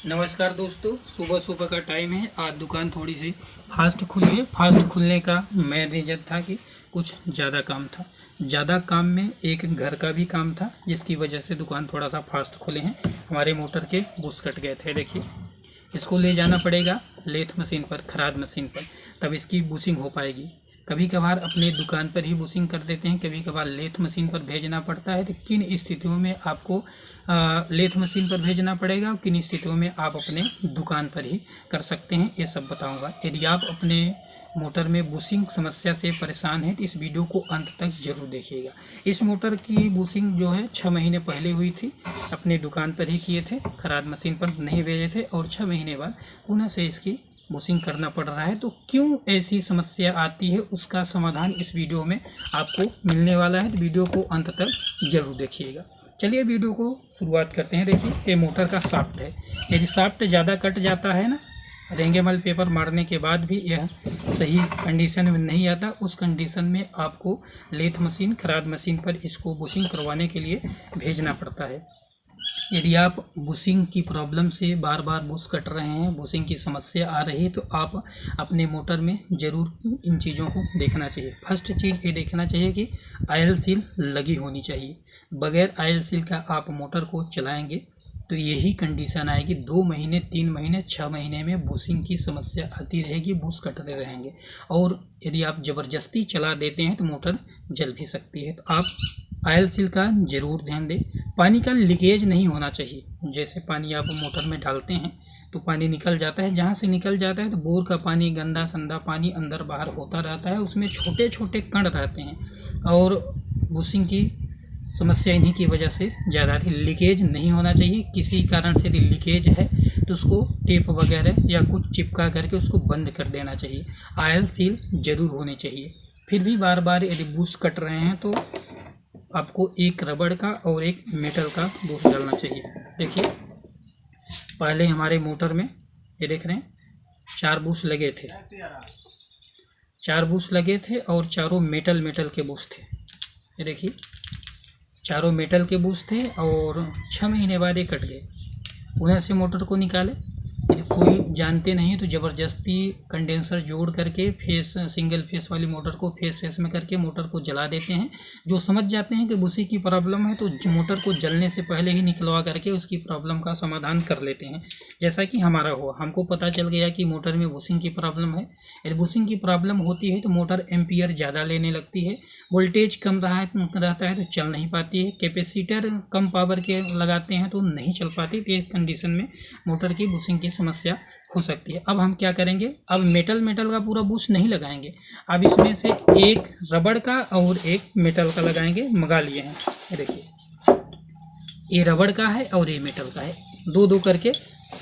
नमस्कार दोस्तों, सुबह सुबह का टाइम है। आज दुकान थोड़ी सी फास्ट खुली है। फास्ट खुलने का मेन रीज़न था कि कुछ ज़्यादा काम था। ज़्यादा काम में एक घर का भी काम था, जिसकी वजह से दुकान थोड़ा सा फास्ट खुले हैं। हमारे मोटर के बुश कट गए थे। देखिए, इसको ले जाना पड़ेगा लेथ मशीन पर, खराद मशीन पर, तब इसकी बुशिंग हो पाएगी। कभी कभार अपने दुकान पर ही बुशिंग कर देते हैं, कभी कभार लेथ मशीन पर भेजना पड़ता है। तो किन स्थितियों में आपको लेथ मशीन पर भेजना पड़ेगा और किन स्थितियों में आप अपने दुकान पर ही कर सकते हैं, ये सब बताऊंगा। यदि आप अपने मोटर में बुशिंग समस्या से परेशान हैं तो इस वीडियो को अंत तक जरूर देखिएगा। इस मोटर की बुशिंग जो है 6 महीने पहले हुई थी। अपने दुकान पर ही किए थे, खराद मशीन पर नहीं भेजे थे, और 6 महीने बाद पुनः से इसकी बुशिंग करना पड़ रहा है। तो क्यों ऐसी समस्या आती है, उसका समाधान इस वीडियो में आपको मिलने वाला है। तो वीडियो को अंत तक जरूर देखिएगा। चलिए वीडियो को शुरुआत करते हैं। देखिए, ये मोटर का शाफ्ट है। यदि शाफ्ट ज़्यादा कट जाता है ना, रेंगेमल पेपर मारने के बाद भी यह सही कंडीशन में नहीं आता, उस कंडीशन में आपको लेथ मशीन, खराद मशीन पर इसको बुशिंग करवाने के लिए भेजना पड़ता है। यदि आप बुशिंग की प्रॉब्लम से बार बार बुश कट रहे हैं, बुशिंग की समस्या आ रही है, तो आप अपने मोटर में ज़रूर इन चीज़ों को देखना चाहिए। फर्स्ट चीज़ ये देखना चाहिए कि ऑयल सील लगी होनी चाहिए। बगैर ऑयल सील का आप मोटर को चलाएंगे तो यही कंडीशन आएगी। 2 महीने, 3 महीने, 6 महीने में बुशिंग की समस्या आती रहेगी, बुश कटते रहेंगे। और यदि आप ज़बरदस्ती चला देते हैं तो मोटर जल भी सकती है। तो आप ऑयल सील का ज़रूर ध्यान दें। पानी का लीकेज नहीं होना चाहिए। जैसे पानी आप मोटर में डालते हैं तो पानी निकल जाता है, जहाँ से निकल जाता है तो बोर का पानी, गंदा संदा पानी अंदर बाहर होता रहता है, उसमें छोटे छोटे कण रहते हैं और बुशिंग की समस्या इन्हीं की वजह से ज़्यादा थी। लीकेज नहीं होना चाहिए। किसी कारण से यदि लीकेज है तो उसको टेप वगैरह या कुछ चिपका करके उसको बंद कर देना चाहिए। ऑयल सील ज़रूर होनी चाहिए। फिर भी बार बार यदि बुश कट रहे हैं तो आपको एक रबड़ का और एक मेटल का बुश डालना चाहिए। देखिए, पहले हमारे मोटर में ये देख रहे हैं 4 बुश लगे थे। 4 बुश लगे थे और चारों मेटल के बुश थे। ये देखिए, चारों मेटल के बुश थे और 6 महीने बाद ये कट गए। पुनः से मोटर को निकाले। यदि कोई जानते नहीं तो ज़बरदस्ती कंडेंसर जोड़ करके फेस, सिंगल फेस वाली मोटर को फेस में करके मोटर को जला देते हैं। जो समझ जाते हैं कि बुशिंग की प्रॉब्लम है तो मोटर को जलने से पहले ही निकलवा करके उसकी प्रॉब्लम का समाधान कर लेते हैं। जैसा कि हमारा हुआ, हमको पता चल गया कि मोटर में बुशिंग की प्रॉब्लम है। यदि बुशिंग की प्रॉब्लम होती है तो मोटर एम्पियर ज़्यादा लेने लगती है, वोल्टेज कम रहता है तो चल नहीं पाती है, कैपेसिटर कम पावर के लगाते हैं तो नहीं चल पाती। तो इस कंडीशन में मोटर की बुशिंग की समस्या हो सकती है। अब हम क्या करेंगे, अब मेटल का पूरा बुश नहीं लगाएंगे। अब इसमें से एक रबड़ का और एक मेटल का लगाएंगे। मंगा लिए हैं, ये देखिए, ये रबड़ का है और ये मेटल का है। 2-2 करके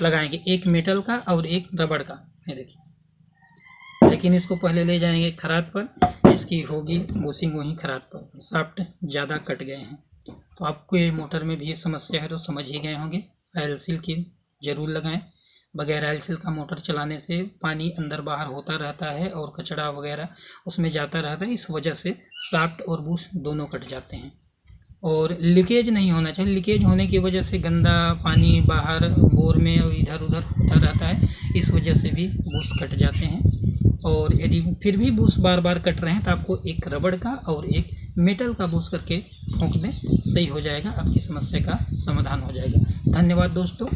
लगाएंगे, एक मेटल का और एक रबड़ का। ये देखिए, लेकिन इसको पहले ले जाएंगे खराद पर, इसकी होगी बुशिंग वहीं खराद पर। शाफ्ट ज़्यादा कट गए हैं। तो आपको ये मोटर में भी ये समस्या है तो समझ ही गए होंगे। ऑयल सील की ज़रूर लगाएं। बगैर ऑयल सील का मोटर चलाने से पानी अंदर बाहर होता रहता है और कचरा वगैरह उसमें जाता रहता है। इस वजह से शाफ्ट और बुश दोनों कट जाते हैं। और लीकेज नहीं होना चाहिए। लीकेज होने की वजह से गंदा पानी बाहर बोर में और इधर उधर होता रहता है, इस वजह से भी बुश कट जाते हैं। और यदि फिर भी बुश बार बार कट रहे हैं तो आपको एक रबड़ का और एक मेटल का बुश करके ठोक दें, सही हो जाएगा, आपकी समस्या का समाधान हो जाएगा। धन्यवाद दोस्तों।